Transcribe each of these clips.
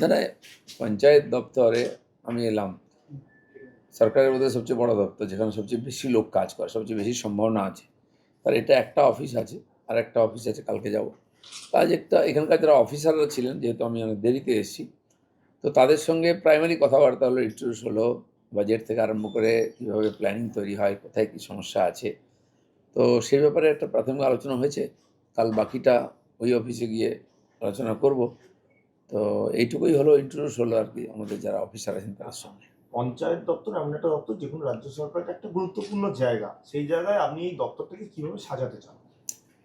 দাদা পঞ্চায়েত দপ্তরে আমি এলাম, সরকারের মধ্যে সবচেয়ে বড় দপ্তর, যেখানে সবচেয়ে বেশি লোক কাজ করে, সবচেয়ে বেশি সম্ভাবনা আছে। তার এটা একটা অফিস আছে, আর একটা অফিস আছে, কালকে যাব। কাজ একটা এখানকার যারা অফিসাররা ছিলেন, যেহেতু আমি অনেক দেরিতে এসেছি, তো তাদের সঙ্গে প্রাইমারি কথাবার্তা হলো, ইন্ট্রোডিউস হলো, বাজেট থেকে আরম্ভ করে কীভাবে প্ল্যানিং তৈরি হয়, কোথায় কী সমস্যা আছে। তো সেই ব্যাপারে একটা প্রাথমিক আলোচনা হয়েছে। কাল বাকিটা ওই অফিসে গিয়ে আলোচনা করব। তো এইটুকুই হলো, ইন্ট্রোডিউস হলো আর কি আমাদের যারা অফিসার আছেন তাদের সঙ্গে। পঞ্চায়েত দপ্তর এমন একটা দপ্তর যে কোনো রাজ্য সরকারের একটা গুরুত্বপূর্ণ জায়গা, সেই জায়গায় আপনি এই দপ্তরটাকে কীভাবে সাজাতে চান?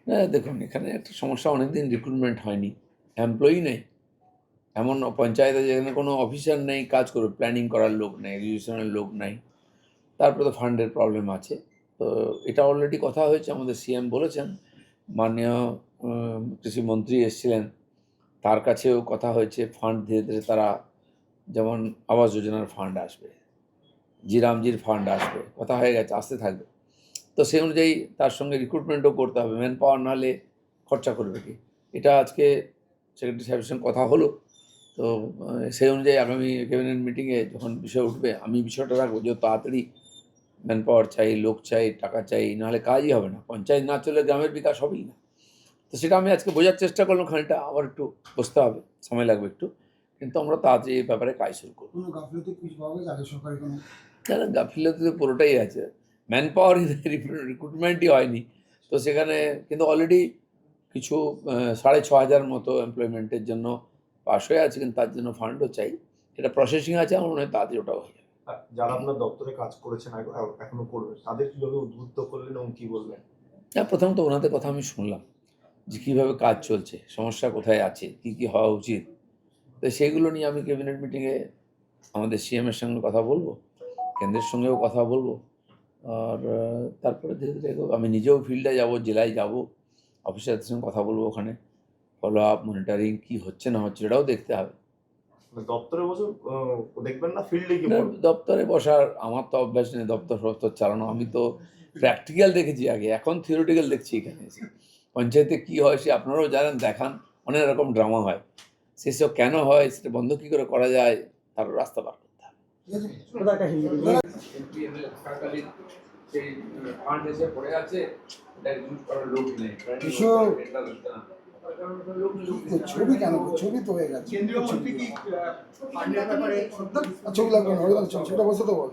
হ্যাঁ, দেখুন এখানে একটা সমস্যা, অনেকদিন রিক্রুটমেন্ট হয়নি, এমপ্লয়ি নেই। এমন পঞ্চায়েতে যেখানে কোনো অফিসার নেই কাজ করবে, প্ল্যানিং করার লোক নেই, রেজিস্ট্রেশনের লোক নাই। তারপরে তো ফান্ডের প্রবলেম আছে। তো এটা অলরেডি কথা হয়েছে, আমাদের সিএম বলেছেন, মাননীয় কৃষিমন্ত্রী এসেছিলেন, তার কাছেও কথা হয়েছে। ফান্ড ধীরে ধীরে তারা, যেমন আবাস যোজনার ফান্ড আসবে, জিরামজির ফান্ড আসবে, কথা হয়ে গেছে, আসতে থাকবে। তো সেই অনুযায়ী তার সঙ্গে রিক্রুটমেন্টও করতে হবে, ম্যান পাওয়ার নাহলে খরচা করবে কি। এটা আজকে সেক্রেটারি সাহেবের সঙ্গে কথা হলো। তো সেই অনুযায়ী আগামী ক্যাবিনেট মিটিংয়ে যখন বিষয় উঠবে, আমি বিষয়টা রাখবো যে তাড়াতাড়ি ম্যান পাওয়ার চাই, লোক চাই, টাকা চাই, নাহলে কাজই হবে না। পঞ্চায়েত না চলে গ্রামের বিকাশ হবেই না। তো সেটা আমি আজকে বোঝার চেষ্টা করলাম, খানিকটা আবার একটু বসতে হবে, সময় লাগবে একটু, কিন্তু আমরা তাড়াতাড়ি এই ব্যাপারে কাজ শুরু করবো। না, গাফিলতি তো পুরোটাই আছে, ম্যান পাওয়ার রিক্রুটমেন্টই হয়নি। তো সেখানে কিন্তু অলরেডি কিছু 6,500 মতো এমপ্লয়মেন্টের জন্য পাস হয়ে আছে, কিন্তু তার জন্য ফান্ডও চাই। এটা প্রসেসিং আছে, আমার মনে হয় তাড়াতাড়ি ওটাও হয়ে যাবে। যারা আপনার দপ্তরে কাজ করেছেন, এখনো করবেন, তাদের কীভাবে উদ্বুদ্ধ করলেন এবং কী বললেন? হ্যাঁ, প্রথমত ওনাদের কথা আমি শুনলাম যে কীভাবে কাজ চলছে, সমস্যা কোথায় আছে, কী কী হওয়া উচিত। তো সেইগুলো নিয়ে আমি ক্যাবিনেট মিটিংয়ে আমাদের সিএমের সঙ্গে কথা বলবো, কেন্দ্রের সঙ্গেও কথা বলবো। আর তারপরে ধীরে ধীরে আমি নিজেও ফিল্ডে যাব, জেলায় যাব, অফিসারদের সঙ্গে কথা বলবো, ওখানে ফলো আপ, মনিটরিং কী হচ্ছে না হচ্ছে এটাও দেখতে হবে। দপ্তরে বসে দেখবেন না, ফিল্ডে গিয়ে দপ্তরে বসার আমার তো অভ্যাস নেই, দপ্তর চালানো। আমি তো প্র্যাকটিক্যাল দেখেছি আগে, এখন থিওরিটিক্যাল দেখছি এখানে এসে। পঞ্চায়েতে কী হয় সে আপনারাও জানেন, দেখান, অনেক রকম ড্রামা হয়, সেসব কেন হয়, সেটা বন্ধ কী করে করা যায়, তার রাস্তা বার করতে হবে। সেই ফান্ড এসে পড়ে আছে, এটা ইউজ করার লোক নেই, ছবি কেন, ছবি তো হয়ে গেছে। ছবি লাগবে না, ছবিটা বসে তো বল।